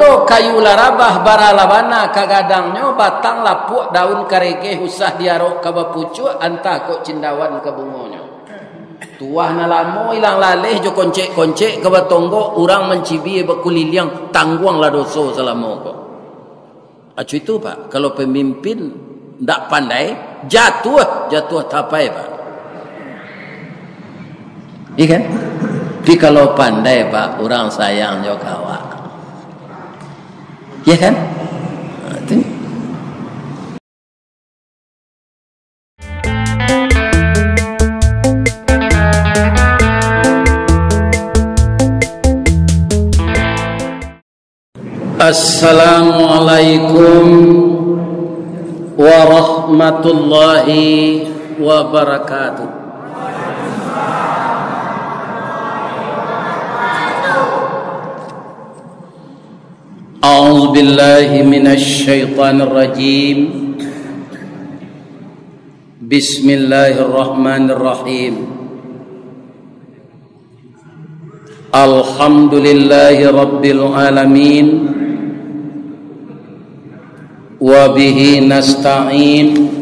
Milo kayu larabah baralabana kagadangnya batang lapuk daun karege usah diarok kabapucu antah kok cindawan kabungonya. Tuah na lamo ilang laleh jo koncek-koncek kabatonggo urang mencibi bakuliliang tangguang la doso selamo ko. Acu itu Pak, kalau pemimpin ndak pandai jatuh tapai Pak. Iya kan? Tapi kalau pandai Pak, orang sayang jo kawan. Ya kan? Itu. Assalamualaikum warahmatullahi wabarakatuh. A'udzu billahi minasy syaithanir rajim. Bismillahirrahmanirrahim. Alhamdulillahi rabbil alamin. Wa bihi nasta'in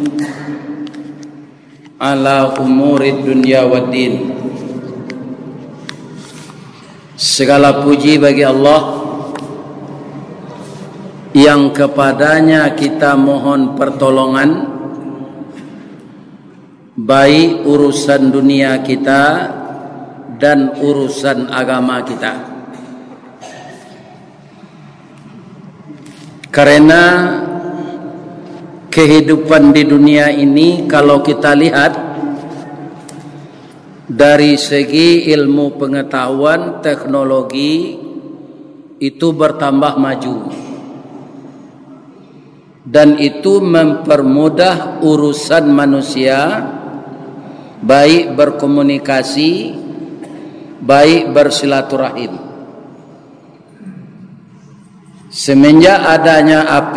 ala umurid dunya waddin. Segala puji bagi Allah yang kepadanya kita mohon pertolongan, baik urusan dunia kita dan urusan agama kita. Karena kehidupan di dunia ini kalau kita lihat dari segi ilmu pengetahuan, teknologi itu bertambah maju. Dan itu mempermudah urusan manusia, baik berkomunikasi, baik bersilaturahim. Semenjak adanya HP,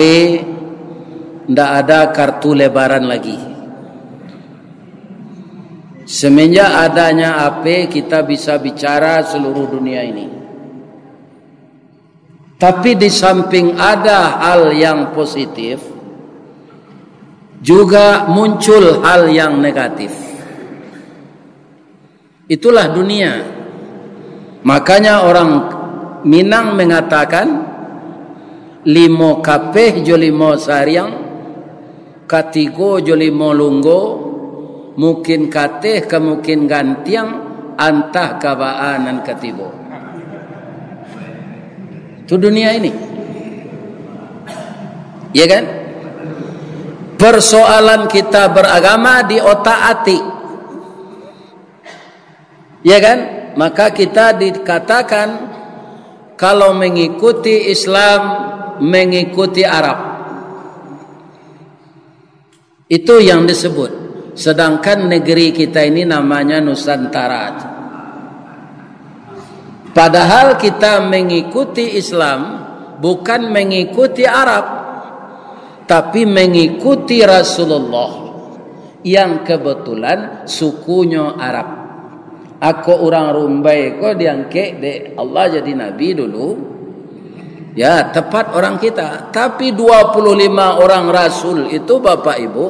tidak ada kartu lebaran lagi. Semenjak adanya HP, kita bisa bicara seluruh dunia ini. Tapi di samping ada hal yang positif, juga muncul hal yang negatif. Itulah dunia. Makanya orang Minang mengatakan, limo kapeh jo limo sariang, katigo jo limo lunggo, mungkin kateh kemungkin gantiang, antah kabaanan katibo. Itu dunia ini, ya kan? Persoalan kita beragama di otak hati, ya kan? Maka kita dikatakan kalau mengikuti Islam, mengikuti Arab, itu yang disebut. Sedangkan negeri kita ini namanya Nusantara. Padahal kita mengikuti Islam bukan mengikuti Arab, tapi mengikuti Rasulullah yang kebetulan sukunya Arab. Aku orang Rumbai kok diangkat de Allah jadi nabi dulu. Ya, tepat orang kita. Tapi 25 orang rasul itu Bapak Ibu,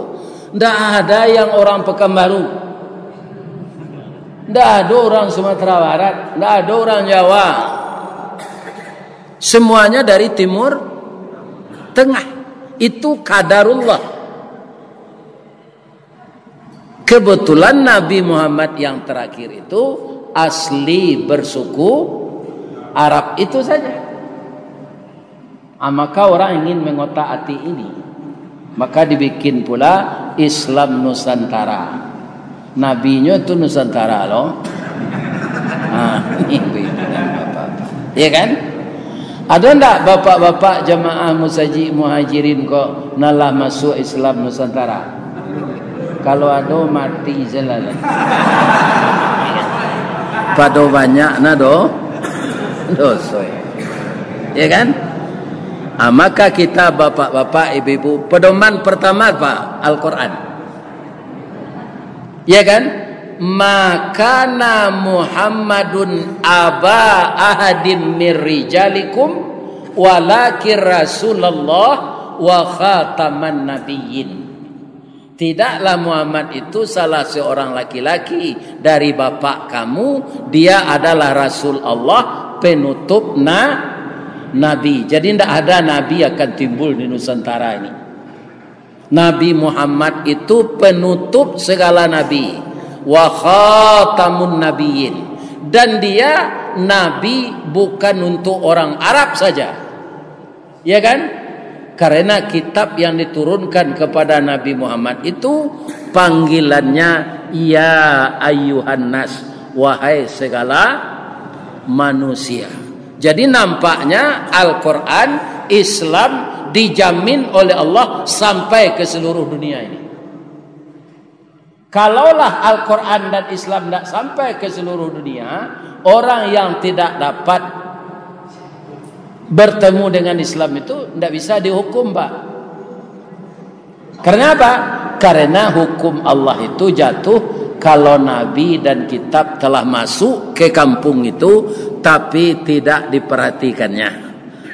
tidak ada yang orang Pekanbaru. Tidak ada orang Sumatera Barat, tidak ada orang Jawa. Semuanya dari Timur Tengah. Itu qadarullah. Kebetulan Nabi Muhammad yang terakhir itu asli bersuku Arab itu saja. Maka orang ingin mengotak-atik ini, maka dibikin pula Islam Nusantara. Nabinya itu Nusantara loh. Ini bapak-bapak. Ya kan? Ada enggak bapak-bapak jamaah muhajirin kok nalah masuk Islam Nusantara? Kalau ada mati jalan. Pado banyak nado dosoy. Ya kan? Maka kita bapak-bapak, ibu-ibu, pedoman pertama Pak, Al-Quran. Ya kan? Makana Muhammadun aba ahadim min rijalikum walakin Rasulullah wa khataman nabiyyin. Tidaklah Muhammad itu salah seorang laki-laki dari bapak kamu, dia adalah Rasul Allah, penutup nabi. Jadi tidak ada nabi akan timbul di Nusantara ini. Nabi Muhammad itu penutup segala nabi, wa khatamun nabiyyin, dan dia nabi bukan untuk orang Arab saja, ya kan? Karena kitab yang diturunkan kepada Nabi Muhammad itu panggilannya ya ayyuhan nas, wahai segala manusia. Jadi nampaknya Al-Quran, Islam dijamin oleh Allah sampai ke seluruh dunia ini. Kalaulah Al-Quran dan Islam tidak sampai ke seluruh dunia, orang yang tidak dapat bertemu dengan Islam itu tidak bisa dihukum, Pak. Karena apa? Karena hukum Allah itu jatuh kalau Nabi dan kitab telah masuk ke kampung itu tapi tidak diperhatikannya.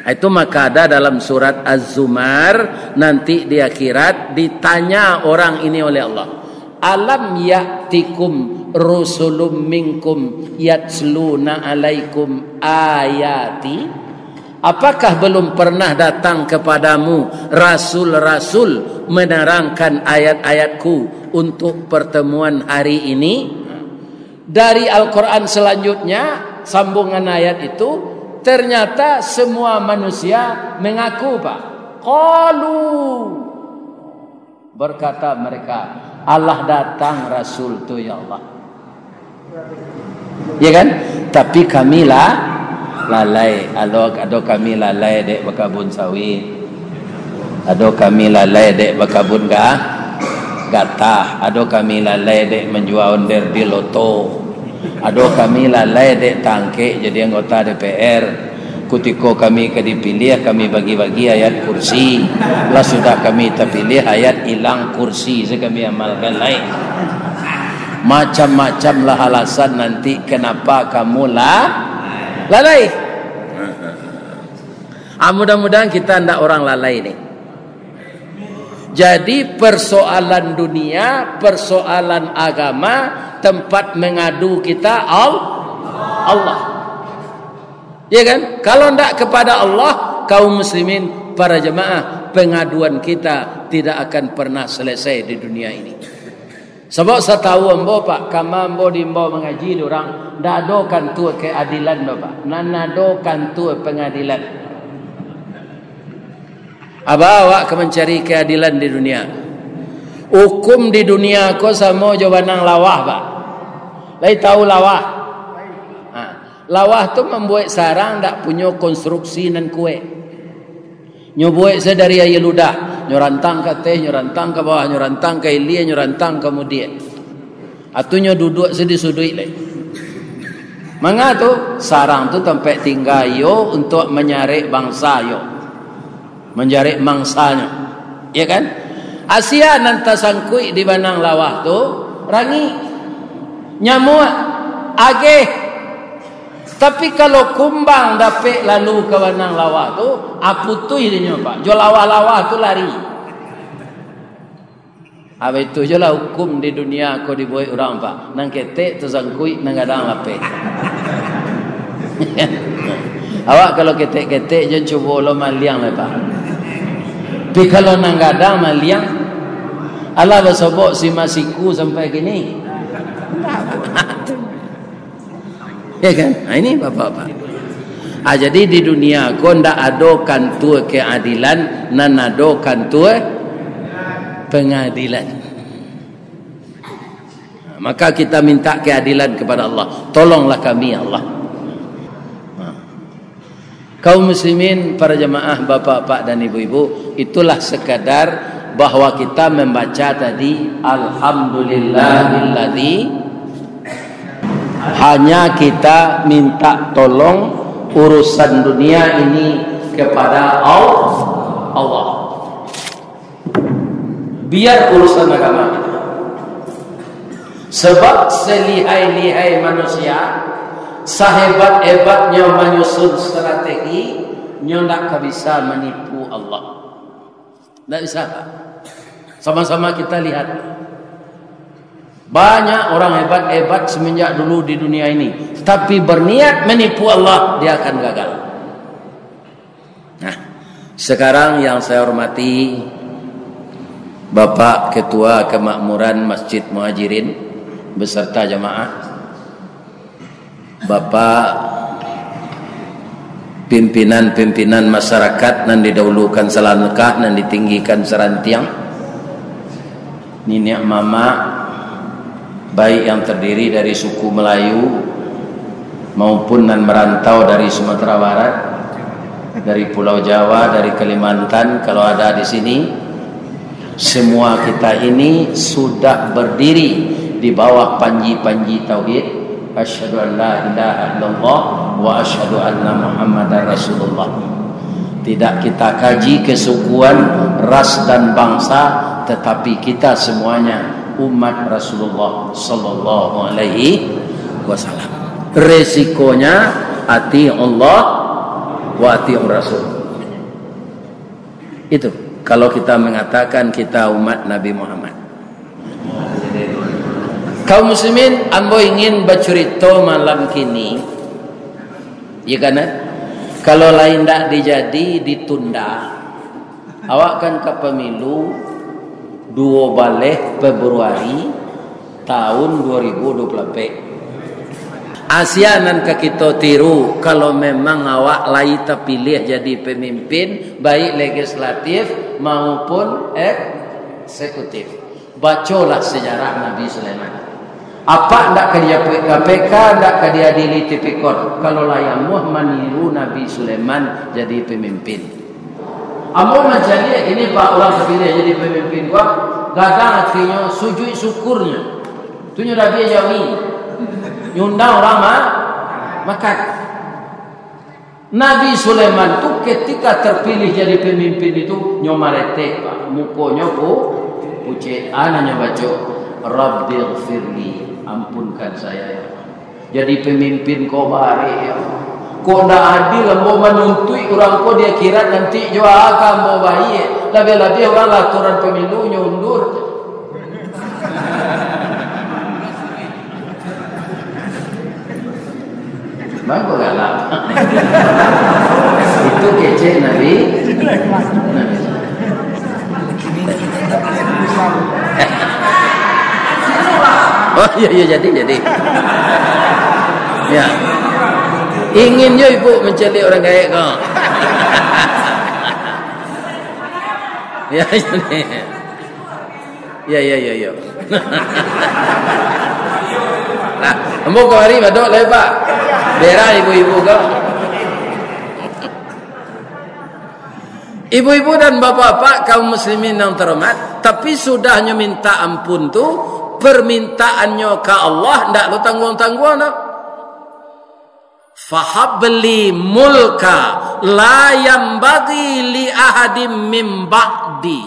Itu maka ada dalam surat Az-Zumar, nanti di akhirat ditanya orang ini oleh Allah, alam ya'tikum rusulun minkum yatsluna alaikum ayati. Apakah belum pernah datang kepadamu rasul-rasul menerangkan ayat-ayatku untuk pertemuan hari ini? Dari Al-Quran selanjutnya, sambungan ayat itu, ternyata semua manusia mengaku, Pak. Qalu, berkata mereka, Allah datang Rasul tu ya Allah. Ya kan? Tapi kamilah lalai, ado kami lalai dek berkabun sawit, ado kami lalai dek berkabun gatah, ado kami lalai dek menjual onder di loto, ado kami lalai dek tangke jadi anggota DPR. Kutiko kami dipilih, kami bagi-bagi ayat kursi, lah sudah kami terpilih ayat hilang kursi, saya kami amalkan lain. Macam-macam lah alasan nanti kenapa kamu lalai. Mudah-mudahan kita tidak orang lalai ini. Jadi persoalan dunia, persoalan agama, tempat mengadu kita Allah. Ya kan? Kalau tidak kepada Allah, kaum muslimin, para jemaah, pengaduan kita tidak akan pernah selesai di dunia ini. Sebab saya tahu ambo, Pak, kama ambo di ambo mengaji orang, ndak adokan tu keadilan do, Pak. Nanadokan tu pengadilan. Awak mencari keadilan di dunia. Hukum di dunia ko samo jawaban lawah, Pak. Lai tahu lawah? Lawah tu membuat sarang tak punya konstruksi dan kue. Nyobuat sedari air ludah, nyorantang ke teh, nyorantang ke bawah, nyorantang ke ilia, nyorantang kemudian. Atunya duduk sedih sudui leh. Manga tu sarang tu tempat tinggal yo untuk menyarik bangsa yo, menjarik mangsanya, ya kan? Asia nanta sangkui di banang lawah tu rangi nyamuk ageh. Tapi kalau kumbang dapat lalu ke banang lawah tu, aputui dia Pak. Jo lawah-lawah tu lari. Apa itu je lah hukum di dunia kau dibuat orang, Pak. Nang ketek tersangkui nang gadang lapik. Awak kalau ketek-ketek jangan cuba lo maliang lah, Pak. Tapi kalau nang gadang maliang, Allah bersobok si masiku sampai gini. Ya kan? Nah, ini bapak-bapak. Jadi di dunia kau ndak adokan tu keadilan, nan adokan tu pengadilan. Maka kita minta keadilan kepada Allah. Tolonglah kami ya Allah. Kaum muslimin, para jemaah, bapak-bapak dan ibu-ibu, itulah sekadar bahwa kita membaca tadi alhamdulillahilladzi, hanya kita minta tolong urusan dunia ini kepada Allah. Biar urusan agama kita. Sebab selihai-lihai manusia, sehebat-hebatnya menyusun strategi, nyo ndak bisa menipu Allah. Ndak bisa, Pak. Sama-sama kita lihat. Banyak orang hebat-hebat semenjak dulu di dunia ini, tapi berniat menipu Allah, dia akan gagal. Nah, sekarang yang saya hormati Bapak Ketua Kemakmuran Masjid Muhajirin beserta jamaah, Bapak pimpinan-pimpinan masyarakat nan didahulukan salanekah nan ditinggikan serantiang, nenek mama baik yang terdiri dari suku Melayu maupun nan merantau dari Sumatera Barat, dari Pulau Jawa, dari Kalimantan, kalau ada di sini, semua kita ini sudah berdiri di bawah panji-panji tauhid, asyhadu an la ilaha illallah wa asyhadu anna muhammadar rasulullah. Tidak kita kaji kesukuan, ras dan bangsa, tetapi kita semuanya umat Rasulullah sallallahu alaihi wasallam. Resikonya ati Allah wa ati Rasul. Itu kalau kita mengatakan kita umat Nabi Muhammad. Kaum muslimin, ambo ingin bercerita malam kini, ya kan? Kalau lain tak dijadi ditunda, awak kan ke pemilu 2 Februari tahun 2024. Asianan ke kita tiru kalau memang awak lain terpilih jadi pemimpin baik legislatif maupun eksekutif. Bacalah sejarah Nabi Sulaiman. Apa ndak ke dia KPK, ndak ke dia adili tipikor kalau layamuh meniru Nabi Sulaiman jadi pemimpin. Ambo menjadi ini Pak orang terpilih jadi pemimpin gua, gadang artinya sujud syukurnya. Tu nyo Nabi jawi. Nyundang orang makan. Nabi Sulaiman tu ketika terpilih jadi pemimpin itu nyomarete Pak, mukonya pucet, ananya baca Rabbighfirli, ampunkan saya ya. Jadi pemimpin kau bare ya. Kau ndak adil mau menuntui orang kau dia kira nanti jua akan mau baik. Lebih-lebih orang aturan pemilu nyundur. Bangko galak. Itu kece Nabi. Oh iya jadi. Ya. Ingin je ibu mencari orang kaya kau. Ya. Ya. Nah, ambo kemari badok lepak. Daerah ibu-ibu kau. Ibu-ibu dan bapak-bapak kaum muslimin yang terhormat, tapi sudahnya minta ampun tu, permintaannya ke Allah ndak lu tanggung-tanggung dah. Fahabli mulka la yambagi li ahadim min ba'di.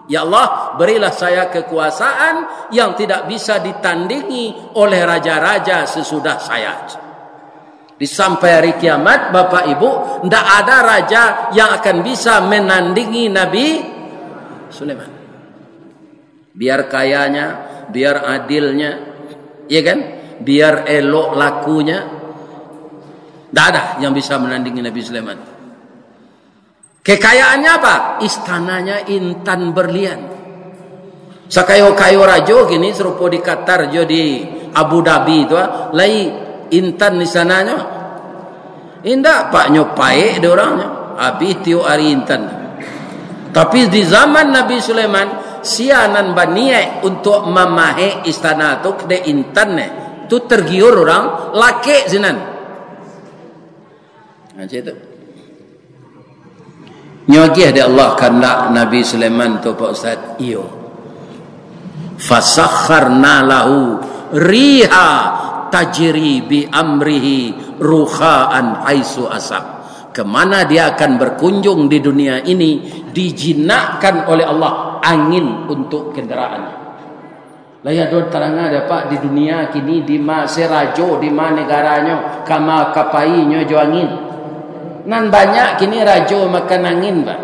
Ya Allah, berilah saya kekuasaan yang tidak bisa ditandingi oleh raja-raja sesudah saya. Di sampai hari kiamat, Bapak Ibu, tidak ada raja yang akan bisa menandingi Nabi Sulaiman. Biar kayanya, biar adilnya, ya kan? Biar elok lakunya, tidak ada yang bisa menandingi Nabi Sulaiman. Kekayaannya apa? Istananya intan berlian. Sakayo-kayo rajo gini serupa di Qatar, jo di Abu Dhabi itu, lai intan di sananya. Indah pak nyopai de orangnya. Habis tiu hari intan. Tapi di zaman Nabi Sulaiman, sianan baniai untuk memahe istana tu de intan ne. Tu tergiur orang laki sinan. Macam itu. Nyogih de Allah kandak Nabi Sulaiman tu Pak Ustaz. Iyo. Fasakharna lahu riha tajri bi amrihi ruhaan haitsu asab. Kemana dia akan berkunjung di dunia ini, dijinakkan oleh Allah angin untuk kendaraannya. Laya do terangnya ada Pak di dunia kini di ma serajo di ma negaranya kama kapainya jo angin. Nan banyak kini rajo makan angin, Pak.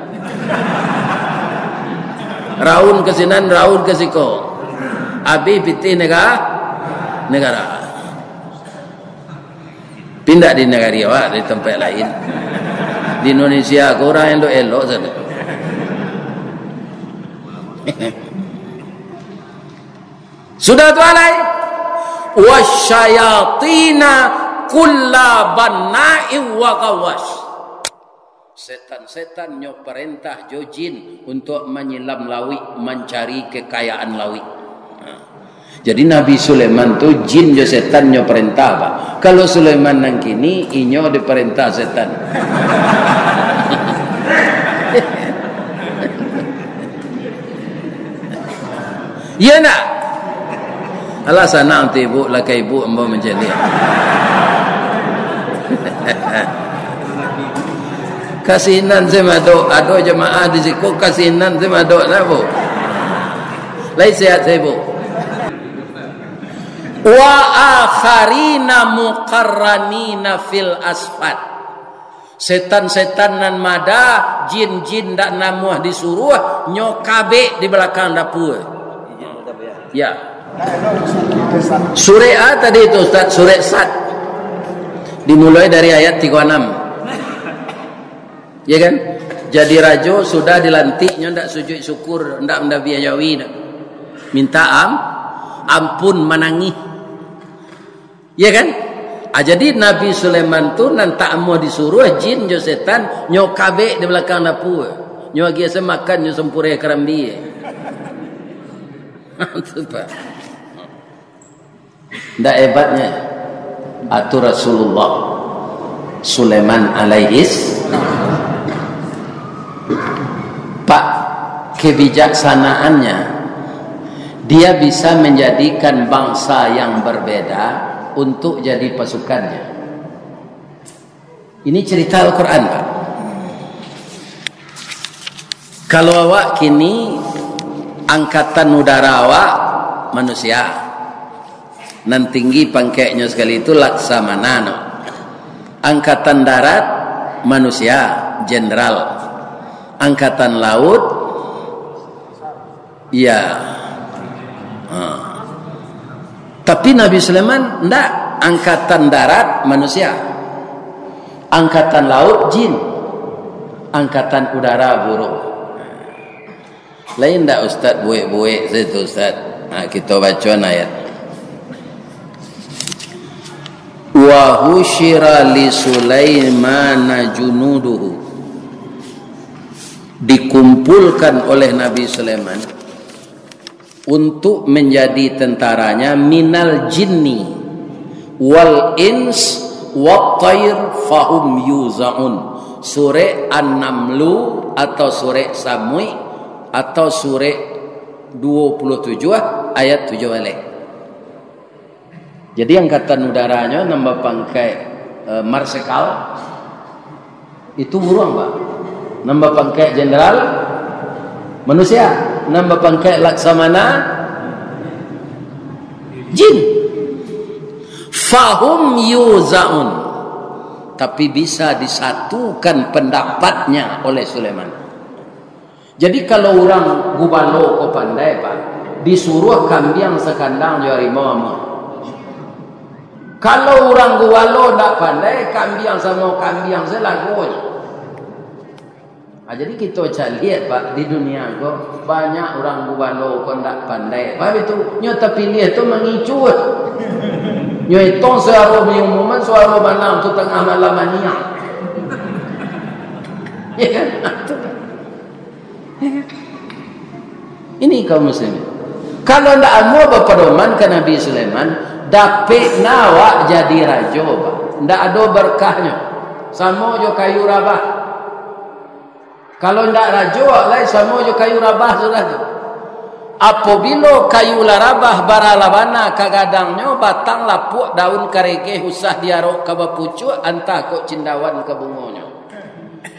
Raun ke sinan, raun ke siko. Abi piti negara. Pindah di negara awak, di tempat lain. Di Indonesia aku orang yang elok saja. Sudah tu alai. Wasyayatina kulla banna'i wa gawas. Setan-setan nyo perintah jo jin untuk menyelam lawi, mencari kekayaan lawi. Jadi Nabi Sulaiman tu jin jo setan nyo perintah, Pak. Kalau Sulaiman nang kini inyo diperintah setan. Ya nak? Alah sana nanti ibu, lakai ibu ambo menjadi. Kasinan saya madok, ada jemaah di situ kasinan saya madok nak bu. Lai sehat saya bu. Wa akharina muqarranina fil asfad. Setan-setan nan mada, jin-jin dak namuah disuruh nyokabe di belakang dapur. Ya. Surah A tadi itu Ustaz, surah Sad. Dimulai dari ayat 36. Ya kan? Jadi rajo sudah dilantiknya ndak sujud syukur, ndak mendabiayawi dak. Minta ampun menangis. Ya kan? Jadi Nabi Sulaiman tu nan tak mau disuruh jin jo setan nyokabe di belakang dapur. Nyo agi semakan nyo sempure kerambi. Nampak. Ndak hebatnya atur Rasulullah Sulaiman alaihis Pak, kebijaksanaannya dia bisa menjadikan bangsa yang berbeda untuk jadi pasukannya. Ini cerita Al-Quran, Pak. Kalau awak kini angkatan udara awak manusia, nan tinggi pangkatnya sekali itu laksamana, no. Angkatan darat manusia jenderal. Angkatan laut ya. Tapi Nabi Sulaiman ndak, angkatan darat manusia, angkatan laut jin, angkatan udara burung. Lain ndak Ustaz buik-buik situ Ustaz. Nah, kita baca ayat. Wa husyira li Sulaimana junuduhu. Dikumpulkan oleh Nabi Sulaiman untuk menjadi tentaranya minal jinni wal ins wat tayr fahum yuzaun. Surah An-Namlu atau surah Samui atau surah 27 ayat 7 balik. Jadi angkatan udaranya nambah pangkai marsikal itu burung, Pak. Nambah pangkat jenderal manusia, nambah pangkat laksamana jin. Fahum yuzaun, tapi bisa disatukan pendapatnya oleh Sulaiman. Jadi kalau orang gubalo ko pandai, Pak, disuruh kambing sekandang jo harimau. Kalau orang gubalo ndak pandai, kambing sama kambing selagonya. Jadi kita cak lihat, Pak, di dunia ko banyak orang gubalo ko ndak pandai. Pak itu nyo tapi lihat tu mengicu. Nyo itong suara umuman suara malam tu tengah malam mania. Ya kan? Ini kaum muslim. Kalau ndak mau berpedoman ke Nabi Sulaiman, dapat nawak jadi raja, Pak. Ndak ada berkahnya. Sama jo kayu rabah. Kalau tidak rajo, lain sama je kayu rabah sudah tu. Apabila kayu larabah baralabana kagadangnya batang lapuk daun karege usah diarok ke bapucu antah kok cindawan ke bungonya.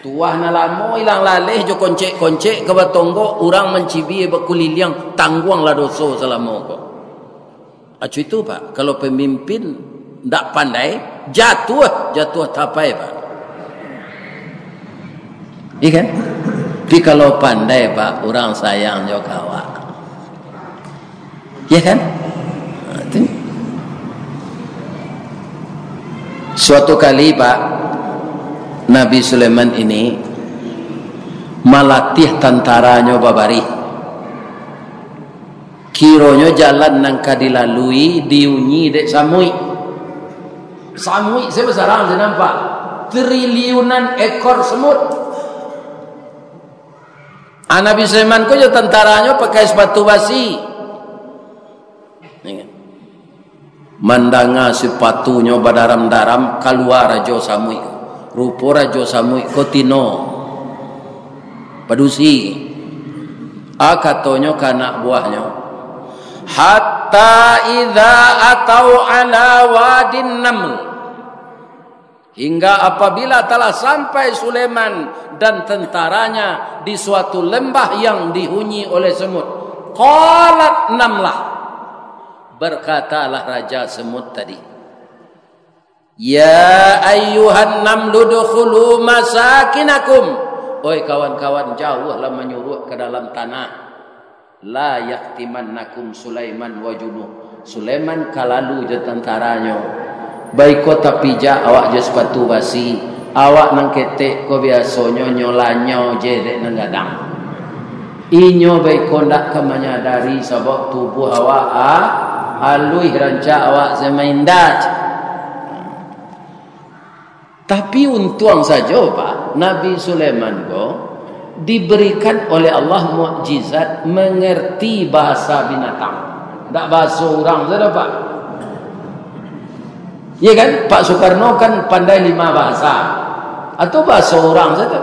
Tuah na lamo ilang laleh jo koncek-koncek ke batonggo orang mencibi bekuliliang tangguang la doso selamo ko. Acu itu, Pak, kalau pemimpin ndak pandai jatuh tapai, Pak. Iya kan? Tapi kalau pandai Pak, orang sayang juga awak. Iya kan? Itu. Suatu kali Pak, Nabi Sulaiman ini melatih tentaranya babari. Kironyo jalan nang kadilalui diunyi dek samui. Samui sebesar saya nampak triliunan ekor semut. Nabi Sulaiman ko jo tentaranya pakai sepatu basi. Mandanga sepatunya badaram-daram keluar rajo samui. Rupo rajo samui kotino. Padusi. Katonyo kanak buahnya. Hatta idza atau ala wadin naml. Hingga apabila telah sampai Sulaiman dan tentaranya di suatu lembah yang dihuni oleh semut. Qalat namlah. Berkatalah raja semut tadi. Ya ayyuhan namlu dukhulu masakinakum. Oi kawan-kawan, jauhlah menyuruh ke dalam tanah. La yaktimannakum Sulaiman wa junuh. Sulaiman kalalu je tentaranya. Baik ko tapi ja awak je sepatu basi, awak nang ketek ko biasonyo nyolanyo je dek nang gadang. Inyo baik ko ndak ke menyadari sebab tubuh awak alui ranca awak semaindat. Tapi untung saja Pak, Nabi Sulaiman ko diberikan oleh Allah mukjizat mengerti bahasa binatang. Tak bahasa orang saja Pak. Ya kan? Pak Soekarno kan pandai 5 bahasa. Atau bahasa orang saja.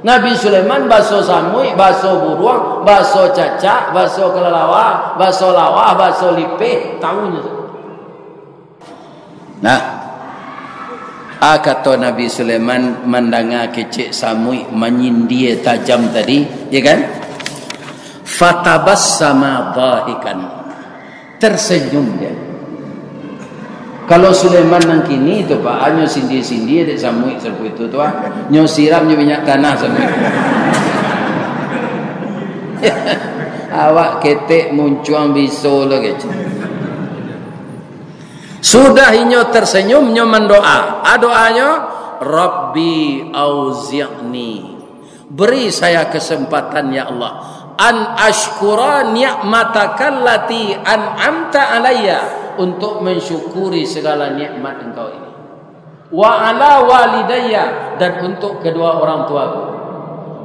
Nabi Sulaiman bahasa samui, bahasa buruang, bahasa cacak, bahasa kelelawar, bahasa lawah, bahasa lipeh, tahunya. Nah, kata Nabi Sulaiman mandanga kecik samui menyindir tajam tadi, ya kan? Fatabassama dhahikan. Tersenyum dia. Kalau Sulaiman nang kini tu Pak, nyo sindir-sindir dek samui serbu itu tu nyo siram nyo minyak tanah samui. Awak ketek muncuang biso lagi. Sudah inyo tersenyum nyo mendoa. Doanya Rabbi auzi'ni. Beri saya kesempatan ya Allah an ashkura ni'matakallati an'amta alayya, untuk mensyukuri segala nikmat engkau ini. Wa ala walidayya, dan untuk kedua orang tuaku.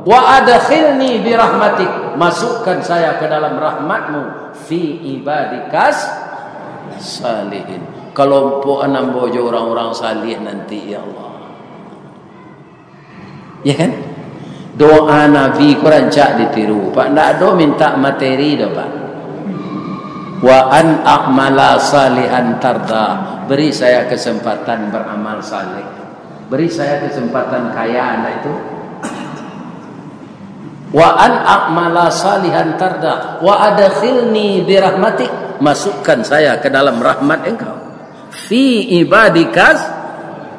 Wa adkhilni bi rahmatik, masukkan saya ke dalam rahmatmu fi ibadikas salihin. Kelompok enam bojo orang-orang salih nanti ya Allah. Ya kan? Doa Nabi Quran cak ditiru. Pak ndak ada minta materi dah Pak. Wa an a'mala salihan tarda, beri saya kesempatan beramal saleh, beri saya kesempatan kaya anda itu. Wa an a'mala salihan tarda wa adkhilni bi rahmatik, masukkan saya ke dalam rahmat engkau fi ibadikas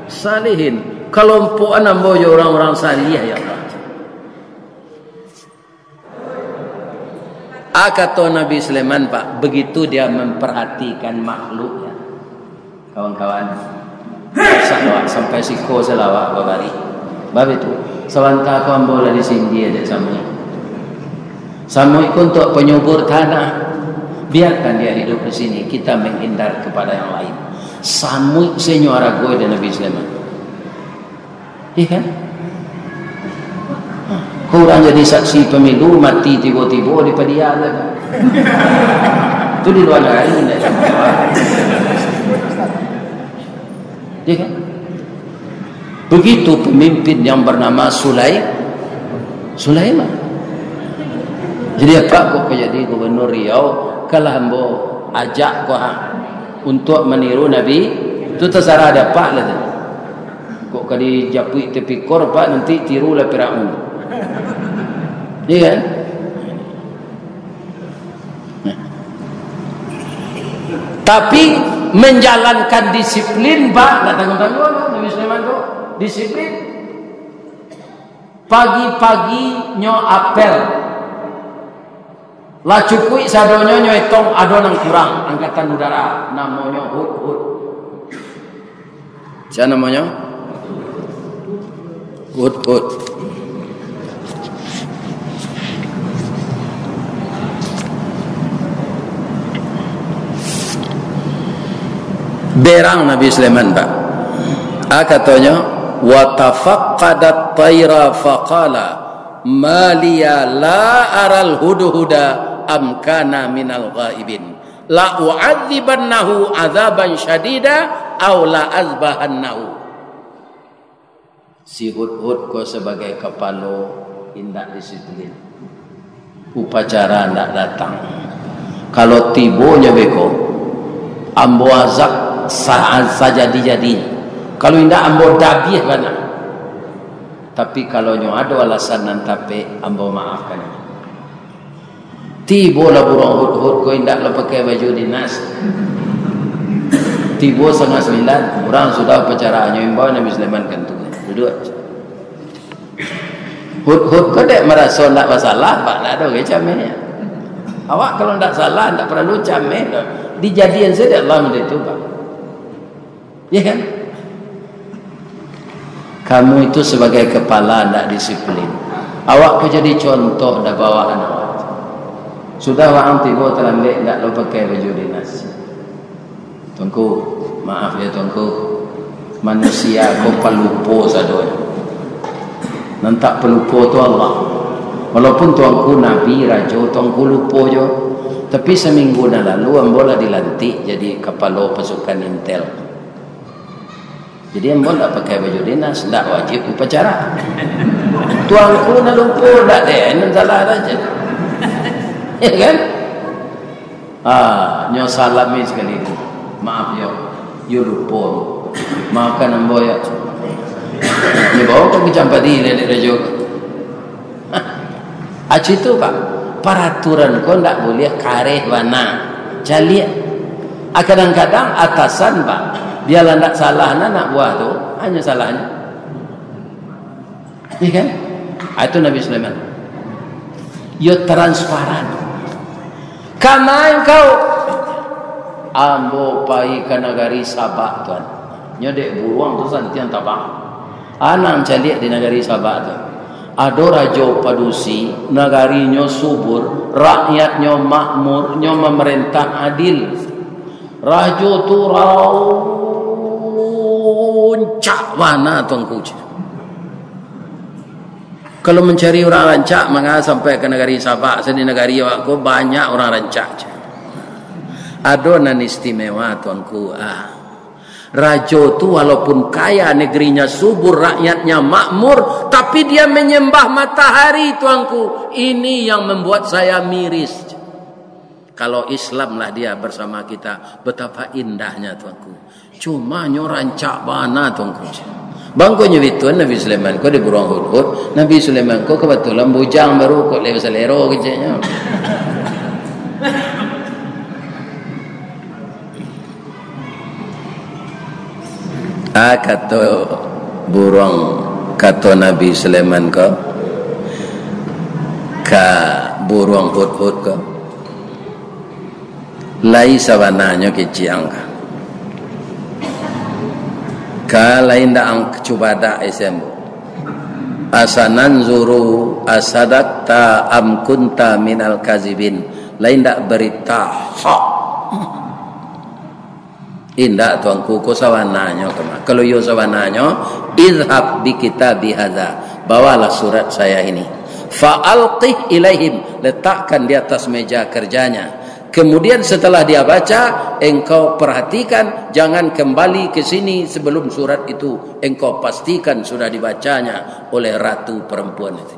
salihin, kelompok enam bojo orang-orang salih ya Allah. Kata Nabi Sulaiman Pak, begitu dia memperhatikan makhluknya, kawan-kawan, sampai siko selawat babari bab itu sawanta ko ambola di sini ada samui samui untuk penyubur tanah, biarkan dia hidup di sini, kita menghindar kepada yang lain. Samui senyora goy dan Nabi Sulaiman, iya kan? Kurang jadi saksi pemilu mati tiba-tiba di padial kan? Itu di luar lain ya kan? Begitu pemimpin yang bernama Sulaiman. Jadi apa kok jadi gubernur Riau, kalau hambo ajak kok untuk meniru Nabi itu terserah ada Pak lah. Kok kali japui tepi kor Pak, nanti tirulah Firaun. Iya kan? Nah. Tapi menjalankan disiplin Pak, tak tanggung-tanggung Nabi Sulaiman kok disiplin. pagi-pagi nyo apel lah cukui sadonyo nyo etong ado nang kurang angkatan udara namanya hud. Siapa namanya? Hud. Berang Nabi Sulaiman pak. Katanya wa tafaqqadat tayra faqala ma liya la aral hudhuda am kana minal ghaibin la u'adzibannahu adzaban syadida aw la azbahannahu. Si hud ko sebagai kepala indak disiplin, upacara ndak datang. Kalau tibonya beko ambo azab saja dijadinya, kalau indak ambo dabih bana. Tapi kalau nyo ada alasan nantape ambo maafkan. Tibo lah burung hud ko indak lo pakai baju dinas. Tibo 8:30 orang sudah upacara nyo Nabi Sulaiman kan tu. Duduk. Hud ko dek merasa ndak masalah pak nak ada ke camnya. Awak kalau ndak salah ndak perlu camnya. Dijadian saja Allah itu pak. Ya kan? Kamu itu sebagai kepala ndak disiplin. Awak kau jadi contoh dah bawaan awak. Sudah orang tiba terlambat ndak lo pakai baju dinas. Tuanku, maaf ya tuanku. Manusia kau pelupo sadonya. Nantak pelupo tu Allah. Walaupun tuanku nabi raja, tuanku lupo jo. Tapi seminggu lalu ambola dilantik jadi kepala pasukan intel. Jadi ambo tak pakai baju dinas, tak wajib upacara. Tuanku nak lupa tak deh, nan salah saja. Ya kan? Nyo salami sekali. Maaf yo lupa. Maafkan ambo ya. Ni bawa ke Campadi lelek raja. Aci tu pak. Peraturan kau tak boleh kareh warna. Jadi kadang-kadang atasan pak. Biarlah tak salah nak buat tu, hanya salahnya. Iya kan? Itu Nabi Sulaiman. Yo transparan. Karena engkau ambo pai ke negari Sabah tuan. Nyodek buruang tu santian tabang. Anang caliak di negari Sabah tu. Ada raja padusi, negarinya subur, rakyatnya makmur, nyo memerintah adil. Raja tu rancak mana tuanku. Kalau mencari orang rancak, maka sampai ke negari Sabah, di negari aku banyak orang rancak. Ada nan istimewa tuanku. Raja tu walaupun kaya, negerinya subur, rakyatnya makmur, tapi dia menyembah matahari tuanku. Ini yang membuat saya miris. Kalau Islam lah dia bersama kita, betapa indahnya tuanku. Cuma nyo rancak bana tuanku. Bangko nyebituan Nabi Sulaiman ko di burung hud. Nabi Sulaiman ko kebetulan bujang baru kok lewe selero kecenya. Kata burung kata Nabi Sulaiman ko ka burung hud ko lai sabananya keciang ka lain da ang cubada isembo asanan zuru asadakta am kunta minal kazibin lain da berita hak indak tuanku ko sawananya kalau yo sawananya izhab bi kitabi hadza bawalah surat saya ini fa'alqih ilaihim letakkan di atas meja kerjanya. Kemudian setelah dia baca, engkau perhatikan, jangan kembali ke sini sebelum surat itu engkau pastikan sudah dibacanya oleh ratu perempuan itu.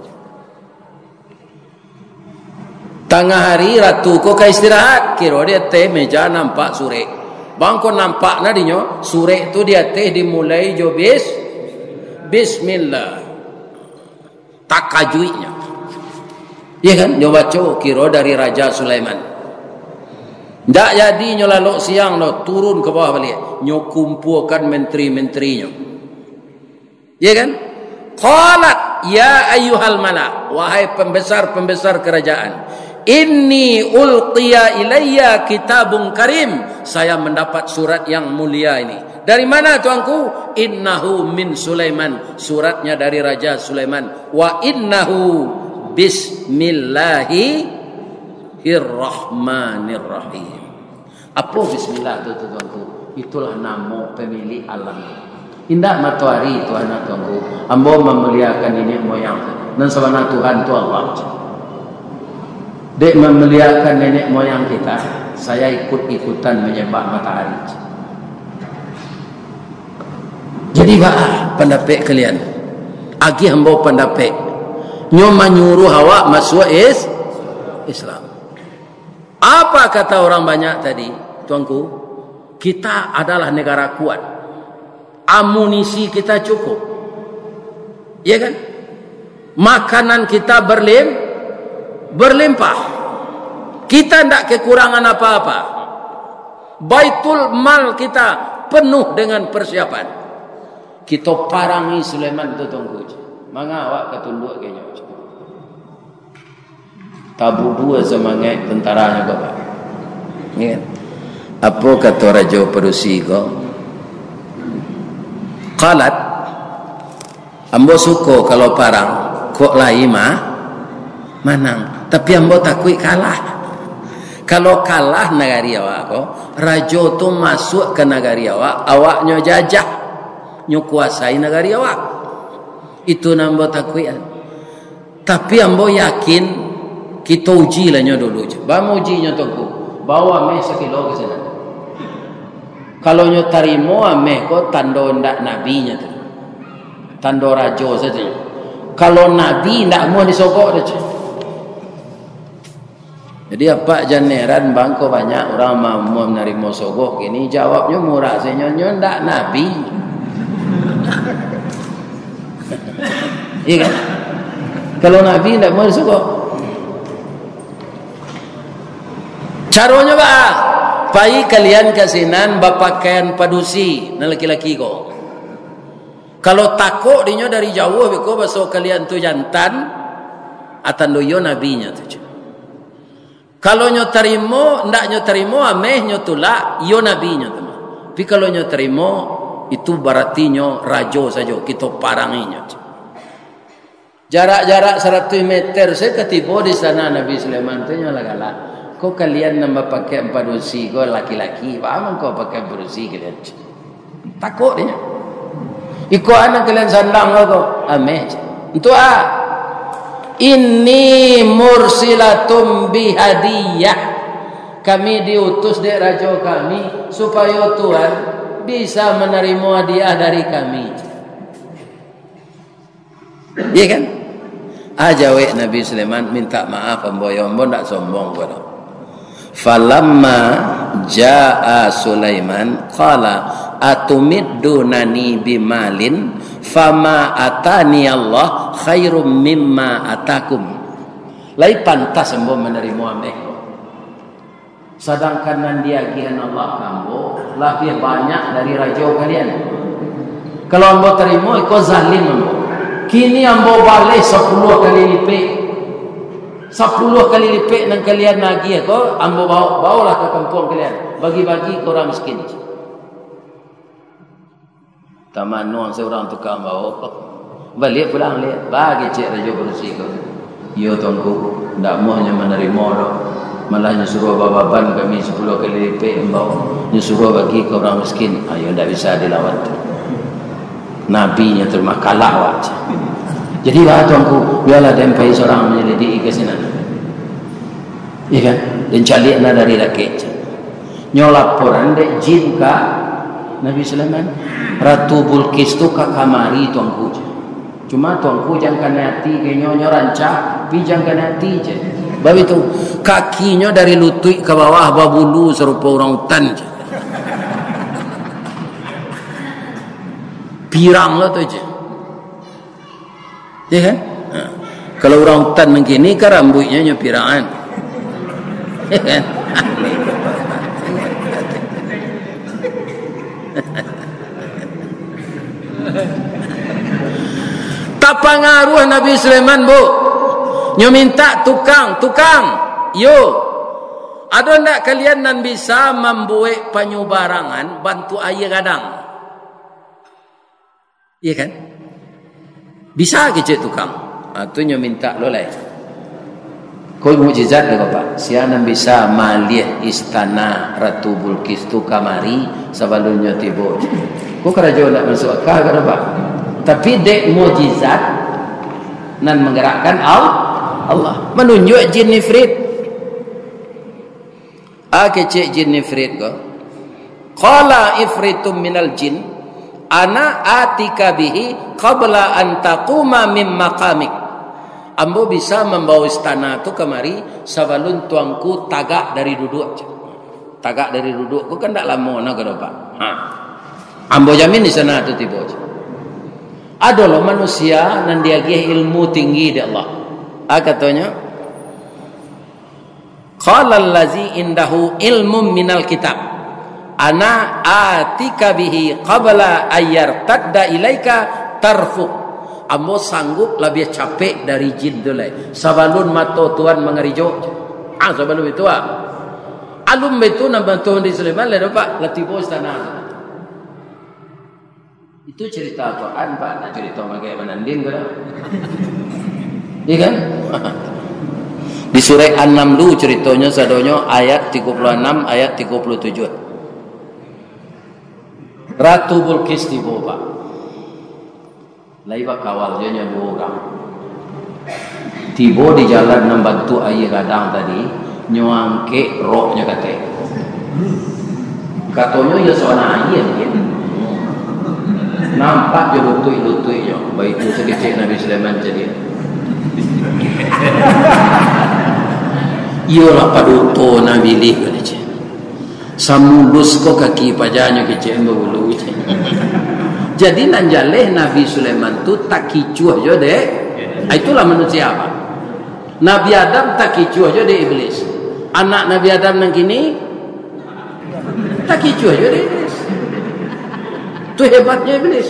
Tengah hari ratu kau istirahat, kira dia teh meja nampak sore. Bangko nampak nadinya sore itu dia teh dimulai jobis bismillah. Tak kajuinya. Iya kan? Nyo baca kira dari Raja Sulaiman. Tak jadi nyo lalok siang no turun ke bawah balik. Nyo kumpulkan menteri-menterinya. Iya kan? Qalat ya ayyuhal mala, wahai pembesar-pembesar kerajaan, inni ulqiya ilayya kitabun karim, saya mendapat surat yang mulia ini. Dari mana tuanku? Innahu min Sulaiman, suratnya dari Raja Sulaiman. Wa innahu bismillahirrahmanirrahim. Apa bismillah itu tuanku? Itulah nama pemilik alam. Indah matahari Tuhan tuanku. Ambo memuliakan nenek moyang. Dan sebenarnya Tuhan itu Allah. Dek memuliakan nenek moyang kita, saya ikut-ikutan menyembah matahari. Jadi pendapat kalian, agi hamba pendapat, nyo menyuruh awak masuk Islam. Apa kata orang banyak tadi, tuanku? Kita adalah negara kuat, amunisi kita cukup, ya kan? Makanan kita berlimpah, kita tidak kekurangan apa-apa. Baitul mal kita penuh dengan persiapan. Kita parangi Sulaiman tu tunggu. Manga awak ketunduk kayaknya. Tabu dua semangat tentaranya kau. Ya. Apa kata Raja Perusi kau? Qalat, ambo suko kalau parang kok lain manang. Tapi ambo takut kalah. Kalau kalah negari awak kau, raja tu masuk ke negari awak, awaknya jajah. Nyo kuasai negari awak. Itu nambo takwian. Tapi ambo yakin kita uji lah nyo dulu. Bamu uji nyo tunggu. Bawa meh sekilo ke sana. Kalau nyo tarimo ameh ko tando ndak nabinya tu. Tando rajo saja. Kalau nabi ndak mau disogok dah. Jadi apa janeran bangko banyak orang mau menerima sogok gini, jawabnya murah saja nyo ndak nabi. Iya kan? Kalau Nabi tidak mau disokok. Caranya apa? Pai kalian kasinan bapakaian padusi na laki-laki ko. Kalau takut dinyo dari jauh beko baso kalian tu jantan atan doyo nabinya tu. Kalau nyo terima, ndak nyo terima ameh nyo tulak yo nabinya tu. Tapi kalau nyo terima itu berarti nyo rajo saja kita paranginya. Jarak-jarak 100 meter saya ketipu di sana Nabi Sulaiman tu nyala-gala. Kau kalian nambah pakai padusi, kau laki-laki, paham kau pakai padusi kalian? Takut dia. Iko anak kalian sandang kau, ameh. Itu Inni mursilatum bihadiyah. Kami diutus dari raja kami supaya Tuhan bisa menerima hadiah dari kami. Iya kan? Ajawe Nabi Sulaiman minta maaf ambo ndak sombong pada. Falamma jaa Sulaiman qala atumiddunani bimalin fama atani Allah khairum mimma atakum. Lai pantas ambo menerima ameh. Sedangkan nandiagian Allah kambo lebih banyak dari raja kalian. Kalau ambo terima iko zalim ambo. Kini ambo balik 10 kali lipat. 10 kali lipat nang kalian lagi ko ambo bawalah ke kampung kalian. Bagi-bagi ke orang miskin. Taman nuang seorang tukang bawa. Balik pulang lihat bagi cik raja berusi ko. Yo tongku ndak mohnya menerima dah. Malah nyuruh bababan kami 10 kali lipat ambo. Nyuruh bagi ke orang miskin. Ayo ndak bisa dilawan. Nabinya terima kalah wajah. Jadi tuanku, biarlah dempai seorang menyelidiki ke sini. Iya kan? Dan calik dari laki. Nyolaporan dek jin ka Nabi Sulaiman. Ratu Bilqis tu ka kamari tuanku. Cuma tuanku jangan hati kenyo rancak, tapi jangan hati je. Bab itu kakinya dari lutut ke bawah babulu serupa orang hutan je. Pirang lah tu je. Ya kan? Kalau orang hutan begini kan rambutnya nyepirangan. Ya kan? Kapangaruh Nabi Sulaiman bu? Nyo minta tukang. Yo. Ada ndak kalian nan bisa membuat penyubarangan bantu air gadang? Iya kan? Bisa kecik tukang. Tu nyo minta lolai. Kau mukjizat ke Bapak? Siapa bisa melihat istana Ratu Bilqis tu kamari sebelumnya tiba. Kau kerajaan nak masuk akal ke Bapak? Tapi dek mukjizat nan menggerakkan Allah menunjuk jin Ifrit. Kecik jin Ifrit ko. Qala ifritum minal jin ana atika bihi qabla an taquma min maqamik. Ambo bisa membawa istana tu kemari sebelum tuanku tagak dari duduk. Tagak dari duduk ku kan tak lama nak ke Pak. Ambo jamin di sana tu tiba. Ada loh manusia nan dia ilmu tinggi di Allah. Katanya qala allazi indahu ilmun minal kitab ana atika bihi qabla ayyartadda ilaika tarfuq. Ambo sanggup lebih capek dari jin dulai. Sebelum mata Tuhan mengerijo. Sebelum itu alum itu nampak Tuhan di Sulaiman lah Pak. Latibo istana. Itu cerita apaan Pak? Nak cerita pakai menanding ke dah? Iya kan? Di surah An-Naml ceritanya sadonyo ayat 36 ayat 37. Ratu Bilqis tiba Pak. Lai pak kawal je nyabu orang. Tiba di jalan membantu air gadang tadi, nyuangke roknya kata. Katanya ya seorang air dia. Nampak je lutui je. Baik itu sekecil Nabi Sulaiman jadi. Iyalah paduto Nabi lih kata je. Samulus ko kaki pajanya kecil bulu je. Jadi nanjaleh Nabi Sulaiman tu tak kicuh je dek. Itulah manusia apa? Nabi Adam tak kicuh je dek iblis. Anak Nabi Adam nang kini tak kicuh je dek iblis. Tu hebatnya iblis.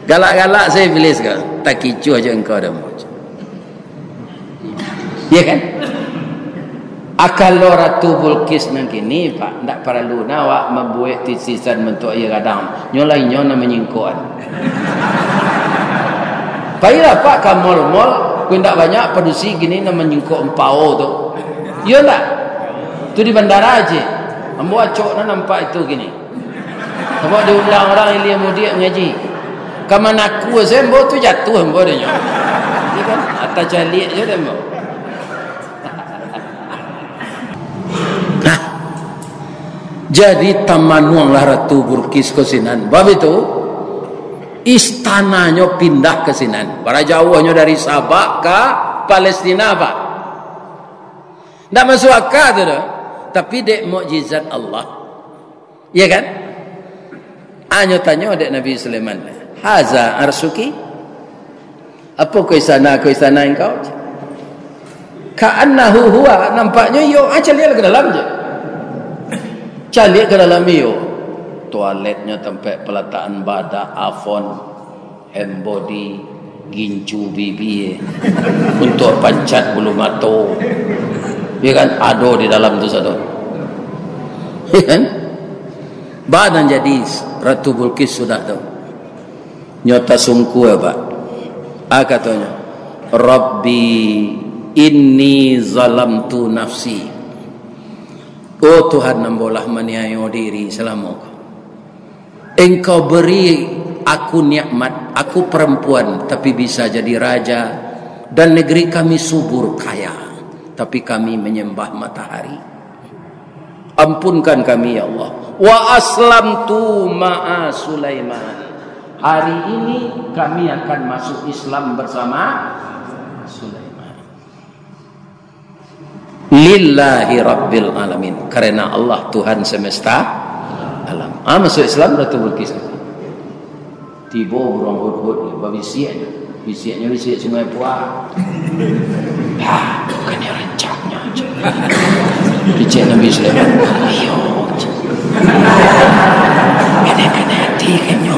Galak-galak saya iblis ke? Tak kicuh je engkau dah. Ya kan? Akal Ratu Bilqis nang kini Pak ndak perlu nawak membuat tisisan bentuk air gadang nyolainya nak menyingkuan. Baiklah Pak ke mall-mall ku ndak banyak produksi gini nak menyingkuk empau tu. Ya ndak? Tu di bandara aja. Ambo acok nak nampak itu gini. Sebab diundang orang Ilia Mudik ngaji. Ke mana aku saya ambo tu jatuh ambo dah nyo. Dia kan atas jalik je dah ambo. Jadi tamanuanglah Ratu Bilqis ke sinan. Bab itu istananya pindah ke sinan. Para jauhnya dari Sabak ke Palestina Pak. Tak masuk akal tu dah. Tapi dek mukjizat Allah. Ya kan? Hanya tanya dek Nabi Sulaiman. Haza arsuki? Apa ke istana engkau? Ka'annahu huwa. Nampaknya yo acal dia ke dalam je. Calik ke dalam iyo. Toiletnya tempat peletaan badak, afon, hand body, gincu bibi untuk pancat bulu mata. Ya kan? Ada di dalam tu satu. Ya kan? Badan jadi Ratu Bilqis sudah tahu. Nyata sungguh ya Pak. Katanya, Rabbi inni zalamtu nafsi. Oh Tuhan, nambolah maniayo diri selama Engkau beri aku nikmat, aku perempuan tapi bisa jadi raja, dan negeri kami subur kaya tapi kami menyembah matahari. Ampunkan kami ya Allah. Wa aslamtu ma'a Sulaiman. Hari ini kami akan masuk Islam bersama Sulaiman. Lillahi Rabbil Alamin. Karena Allah Tuhan semesta alam. Masuk Islam Ratu Bilqis. Tiba burung hud-hud babisiaknya. Bisiaknya bisiak sungai Puah. Bukannya rancaknya aja. Bisiak Nabi Sulaiman. Ayo. Kena hati kena.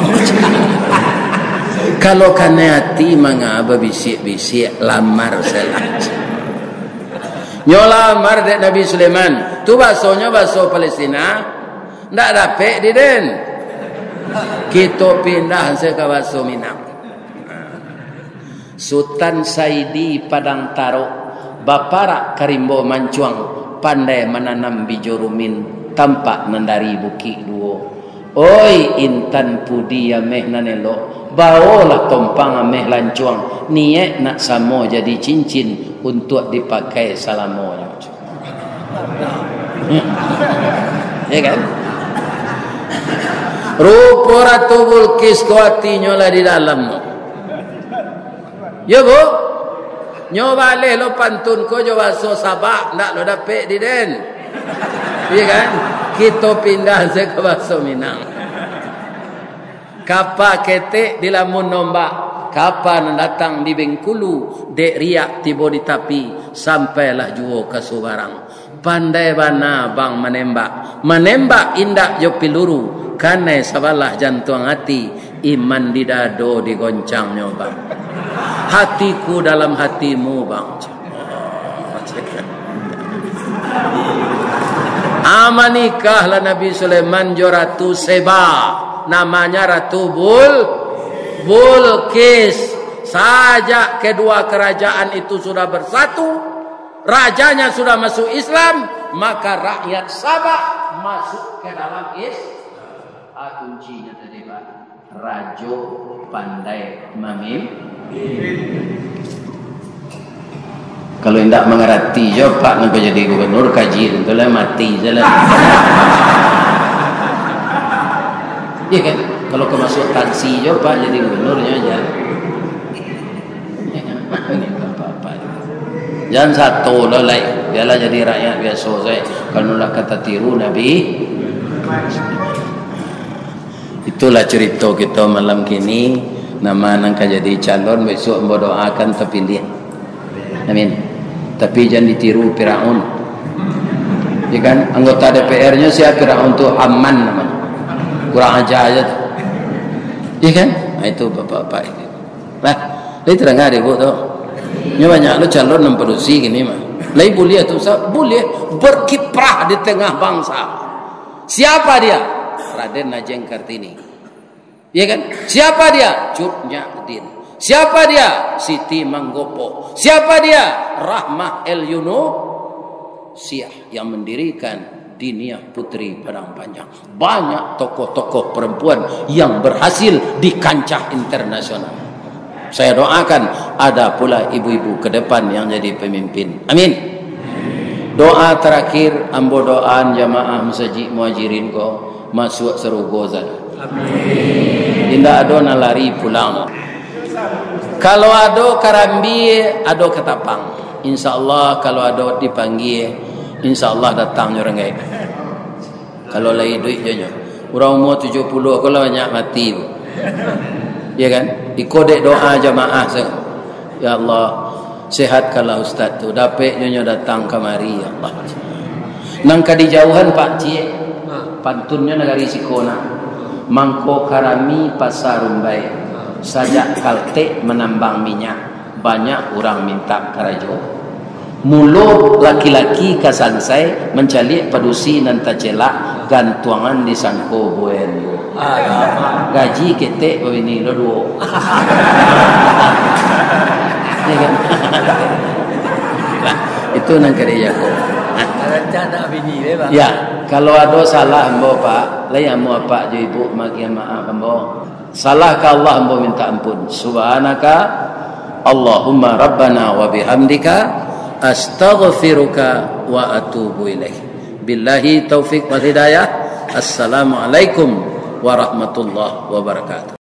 Kalau kena hati mengapa bisik-bisik lamar salah. Nyolamar dek Nabi Sulaiman. Tu bahasanya bahasa Palestina. Ndak dapat di den. Kita pindah ke bahasa Minang. Sultan Saidi Padang Taro, Baparak Karimbo Mancuang, pandai menanam bijo rumin, tampak nandari buki duo. Oi intan pudi ameh nanelo, bawalah tompang ameh lancuang, niat nak samo jadi cincin untuk dipakai salamonya. Ya kan? Rupa Ratu Bulkis kuatinya lah di dalam. Ya bu, nyoba leh lo pantun ko coba so sabak ndak lo dapet di den. Iya kan? Kita pindah ke bahasa Minang. Kapa ketek di lamun nombak, kapan datang di Bengkulu, dek riak tiba di tapi, sampailah juo ke Subarang. Pandai bana bang menembak indak jo piluru, karena sabalah jantung hati, iman di dado digoncang nyoba. Hatiku dalam hatimu bang. Amanikahlah Nabi Sulaiman jo Ratu Seba, namanya Ratu Bulkis. Sajak kedua kerajaan itu sudah bersatu, rajanya sudah masuk Islam, maka rakyat Sabah masuk ke dalam Islam. Kuncinya tadi Pak, rajo pandai kalau tidak mengerti jo Pak nak jadi gubernur kaji itu lah mati jalan. Iya kan? Kalau kemasuk taksi jo Pak jadi gubernurnya aja. Apa-apa. Jangan satu lah lain. Biarlah jadi rakyat biasa saya. Kalau nak kata tiru Nabi. Itulah cerita kita malam kini. Nama nangka jadi calon besok berdoakan terpilih. Amin. Tapi jangan ditiru Firaun. Ya kan? Anggota DPR-nya siapa Firaun tu Aman namanya. Kurang ajar aja tu. Ya kan? Nah, itu bapak-bapak ini. Nah, ini terang ada ibu tu. Ini banyak lo calon memproduksi gini mah. Lai boleh tu boleh berkiprah di tengah bangsa. Siapa dia? Raden Najeng Kartini. Ya kan? Siapa dia? Cut Nyadin. Siapa dia? Siti Manggopo. Siapa dia? Rahmah El Yunusiah yang mendirikan Diniyah Putri Padang Panjang. Banyak tokoh-tokoh perempuan yang berhasil di kancah internasional. Saya doakan ada pula ibu-ibu ke depan yang jadi pemimpin. Amin. Doa terakhir, ambo doaan jamaah masjid muhajirin ko masuk serugozan. Amin. Tidak ada nalari pulang. Kalau ada karambi, ada ketapang. InsyaAllah kalau ada dipanggil, InsyaAllah datang nyorengai. Kalau lagi duit je. Orang umur 70 kalau banyak mati. Ya kan? Ikut doa jamaah. Ya Allah, sehatkanlah Ustaz tu. Dapat nyonya datang kemari. Ya Allah. Nang kadi jauhan Pak Cik. Pantunnya negari Sikona. Mangko Karami Pasar Rumbai. Sajak Kaltek menambang minyak, banyak orang minta karajo. Mulu laki-laki kasansai mencalik padusi nan tacelak gantuangan di sangko buen. Gaji ketek ini lo duo. Itu nang kerja ko. Ya, kalau ada salah ambo Pak, lai ambo Pak jo ibu maki maaf ambo. Salah ka Allah ambo minta ampun. Subhanaka Allahumma rabbana wa bihamdika astaghfiruka wa atubu ilaih. Billahi taufik wal hidayah. Assalamualaikum warahmatullahi wabarakatuh.